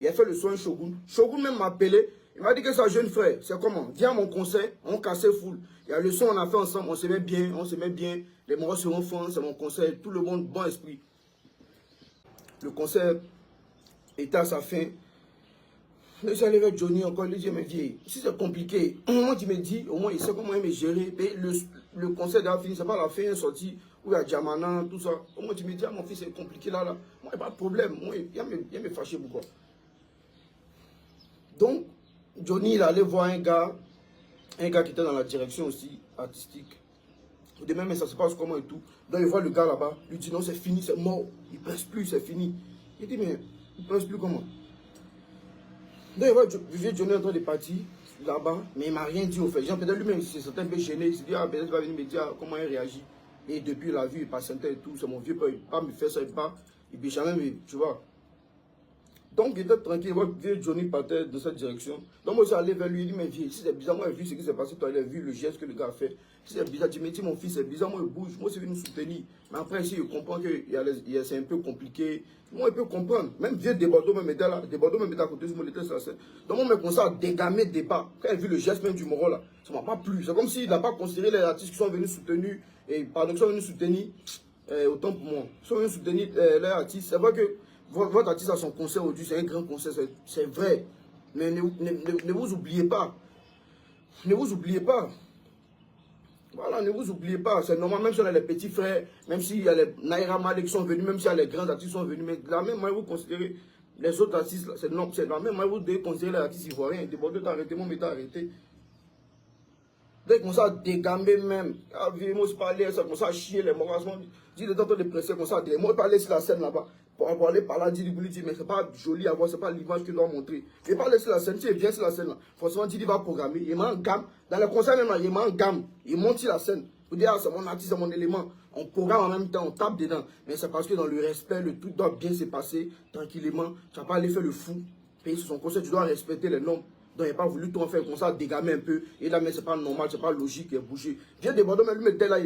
Il a fait le soin Shogun. Shogun même m'a appelé. Il m'a dit que sa jeune frère, c'est comment? Viens à mon concert, on cassait full. Il y a le son, on a fait ensemble, on s'aimait bien, Les moraux seront fins, c'est mon concert, tout le monde, bon esprit. Le concert était à sa fin. Je suis allé avec Johnny encore, il dit, mais vieille, si c'est compliqué, au moment tu me dis, au moins il sait comment il me gérer. Le concert a fini, c'est pas la fin, il est sorti, où il y a Diamana, tout ça. Au moins tu me dis, ah, mon fils, c'est compliqué là. Moi, il n'y a pas de problème. Moi, il me fâché beaucoup. Donc, Johnny, il allait voir un gars qui était dans la direction aussi, artistique. Demain, mais ça se passe comment et tout. Donc, il voit le gars là-bas, lui dit non, c'est fini, c'est mort. Il ne presse plus, c'est fini. Il dit, mais il ne presse plus comment? Donc, il voit Johnny en train de partir là-bas, mais il ne m'a rien dit au fait. Peut-être lui-même, il s'est un peu gêné. Il s'est dit, ah, peut-être il va venir me dire comment il réagit. Et depuis, il a vu, il patientait et tout. C'est mon vieux père, il ne peut pas me faire ça, il ne peut pas. Il ne peut jamais, tu vois. Donc, il était tranquille, votre vieux Johnny partait dans cette direction. Donc, moi, je suis allé vers lui, il dit, mais vieux, si c'est bizarre, moi, j'ai vu ce qui s'est passé, toi, il a vu le geste que le gars a fait. Si c'est bizarre, tu me dis, mon fils, c'est bizarre, moi, il bouge, moi, c'est venu nous soutenir. Mais après, ici, il comprend que c'est un peu compliqué. Moi, il peut comprendre. Même vieux Desbordeaux, même était là, Desbordeaux, même était à côté, moi, il était sur la scène. Donc, moi, je me commence à dégamer des pas. Quand il a vu le geste même du Moro, là, ça ne m'a pas plu. C'est comme s'il n'a pas considéré les artistes qui sont venus soutenir, et pardon, qui sont venus soutenir, autant pour moi, qui sont venus soutenir les artistes. C'est vrai que votre artiste a son concert aujourd'hui, c'est un grand concert, c'est vrai. Mais ne vous oubliez pas. Ne vous oubliez pas. Voilà, ne vous oubliez pas. C'est normal, même si on a les petits frères, même s'il y a les Naira Malek qui sont venus, même s'il y a les grands artistes qui sont venus, mais de la même manière, vous considérez les autres artistes, c'est de la même manière, vous devez considérer les artistes ivoiriens. Débordé, t'as arrêté, mon métier arrêté. Dès qu'on commence à dégamer même, à vivre, se parler, ça commence à chier les morts. Dis le temps de presser, comme ça, moi, parler sur la scène là-bas. Pour aller par là, dire, mais c'est pas joli à voir, c'est pas l'image qu'il doit montrer. Je vais pas laisser la scène, tu viens sur la scène là. Forcément, Didi va programmer, il m'a en gamme. Dans le concert même là, il m'a en gamme. Il monte sur la scène. Pour dire, ah, c'est mon artiste, c'est mon élément. On programme en même temps, on tape dedans. Mais c'est parce que dans le respect, le tout doit bien se passer tranquillement. Tu vas pas aller faire le fou. Payer sur son concert, tu dois respecter les normes. Donc, il n'a pas voulu tout en faire comme ça, dégamer un peu. Et là, mais c'est pas normal, c'est pas logique, il a bougé. Viens de Bordeaux, mais lui, là,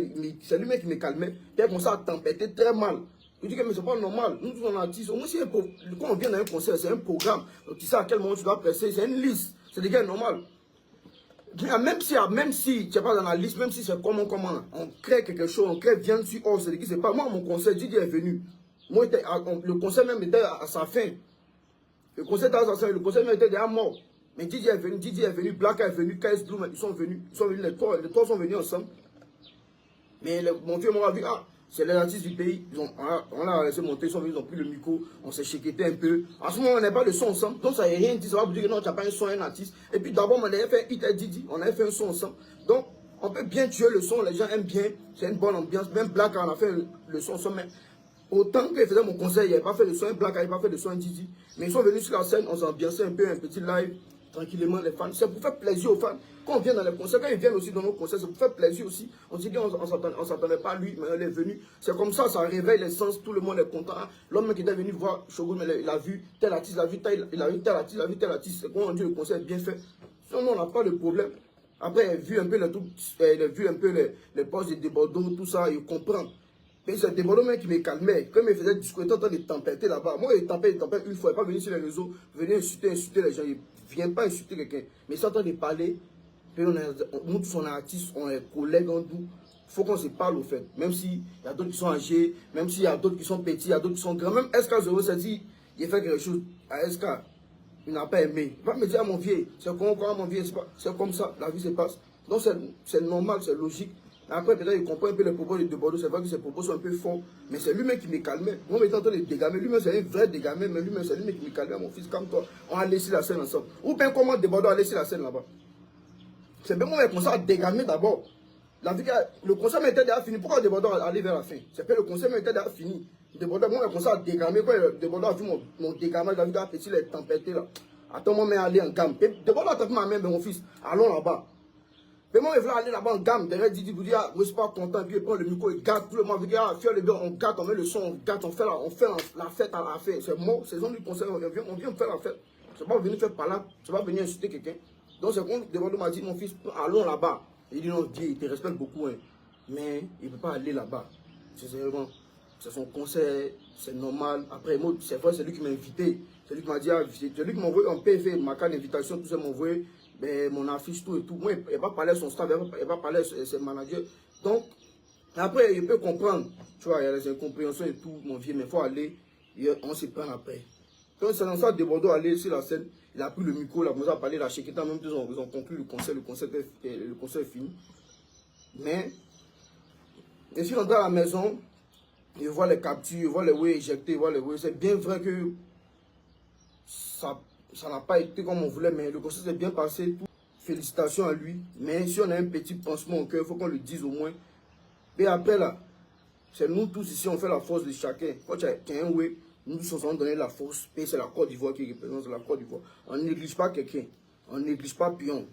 c'est lui-même qui me calmait. Il a commencé à tempêter très mal. Je dis que mais c'est pas normal. Nous, on artistes. Au moins, quand on vient dans un concert, c'est un programme. Donc, tu sais à quel moment tu dois presser, c'est une liste. C'est des gars normal. Même si tu n'es pas dans la liste, même si c'est comment, on crée quelque chose, on crée, viens dessus, oh, c'est qui, c'est pas moi, mon concert, Didier est venu. Moi, le concert même était à sa fin. Le concert était à sa fin, le concert même était déjà mort. Mais Didier est venu, Black est venu, KS Blue, ils sont venus, les trois sont venus ensemble. Mais mon vieux m'a vu, ah, c'est les artistes du pays, on l'a laissé monter, ils sont venus, ils ont pris le micro, on s'est chéqueté un peu. En ce moment, on n'a pas de son ensemble, donc ça n'a rien dit, ça va vous dire que non, tu n'as pas un son, un artiste. Et puis d'abord, on avait fait Hit et Didi, on avait fait un son ensemble. Donc, on peut bien tuer le son, les gens aiment bien, c'est une bonne ambiance. Même Black, on a fait le son ensemble, mais autant qu'il faisait mon concert, il n'avait pas fait de son, Black n'avait pas fait de son, Didi. Mais ils sont venus sur la scène, on s'est ambiancé un peu, un petit live. Tranquillement, les fans. C'est pour faire plaisir aux fans. Quand on vient dans les concerts, quand ils viennent aussi dans nos concerts, c'est pour faire plaisir aussi. On se dit qu'on ne s'attendait pas à lui, mais il est venu. C'est comme ça réveille les sens, tout le monde est content. L'homme qui était venu voir Shogun, il a vu tel artiste, il a vu tel artiste. C'est quand on dit le concert est bien fait. Sinon, on n'a pas de problème. Après, il a vu un peu les postes de Desbordeaux, tout ça, il comprend. Mais c'est Desbordeaux même qui me calmait. Quand il me faisait discours, il était en train de tempêter là-bas. Moi, il tempête une fois, il n'est pas venu sur les réseaux, venir insulter les gens. Il ne vient pas insulter quelqu'un. Mais il est en train de parler. Nous tous, on est artistes, on est collègues en tout. Il faut qu'on se parle au fait. Même s'il y a d'autres qui sont âgés, même s'il y a d'autres qui sont petits, il y a d'autres qui sont grands. Même SK0 s'est dit, il a fait quelque chose à SK. Il n'a pas aimé. Il va me dire à mon vieux, c'est comment mon vieux, c'est comme ça, la vie se passe. Donc c'est normal, c'est logique. Après, peut-être il comprend un peu les propos de Bordeaux. C'est vrai que ses propos sont un peu forts. Mais c'est lui-même qui me calmait. Moi, je suis en train de dégamer. Lui-même, c'est un vrai dégamer. Mais lui-même, c'est lui-même qui me calmait. Mon fils, comme toi, on a laissé la scène ensemble. Ou bien comment Bordeaux a laissé la scène là-bas. C'est bien moi qui commencé à dégamer d'abord. Le concert m'était déjà fini. Pourquoi Bordeaux allait vers la fin? C'est que le concert m'était déjà fini. Bordeaux, moi, j'ai commencé à dégamer. Quand Bordeaux a vu mon dégamage, il a vu la petite les tempêter là. Attends, moi, mais aller en gamme. Bordeaux a tapé ma main, mais mon fils, allons là-bas. Mais moi, je voulais aller là-bas en gamme, derrière Didi, vous dire, je ne suis pas content, puis il prend le micro, il gâte, tout le monde, il dit, ah, le gars, on gâte, on met le son, on gâte, on fait la fête à la fête. C'est mort, c'est zone du concert, on vient faire la fête. C'est pas venir faire par là, c'est pas venir insulter quelqu'un. Donc c'est quand Desbordeaux m'a dit, mon fils, allons là-bas. Il dit, non, Dieu, il te respecte beaucoup, hein. Mais il ne peut pas aller là-bas. C'est son concert, c'est normal. Après, moi, c'est vrai, c'est lui qui m'a invité. C'est lui qui m'a dit, ah, c'est lui qui m'a envoyé en PV, ma carte d'invitation, tout ça, m'a envoyé ben, mon affiche, tout et tout. Moi, il va parler à son staff, il va parler à ses managers. Donc, après, il peut comprendre. Tu vois, il y a des incompréhensions et tout, mon vieux, mais il faut aller, et on se prend après. Donc, c'est dans ça de Bordeaux aller sur la scène. Il a pris le micro, il a commencé à parler, la Cheikita, même ils ont conclu le concert est fini. Mais, je suis rentré à la maison, je vois les captures, je vois les way éjectés, je vois les way. C'est bien vrai que ça n'a pas été comme on voulait, mais le concert s'est bien passé. Tout. Félicitations à lui. Mais si on a un petit pansement au cœur, il faut qu'on le dise au moins. Et après là, c'est nous tous ici, on fait la force de chacun. Quand tu as un way, nous tous on donner la force. Et c'est la Côte d'Ivoire qui représente la Côte d'Ivoire. On ne néglige pas quelqu'un. On ne néglige pas Pion.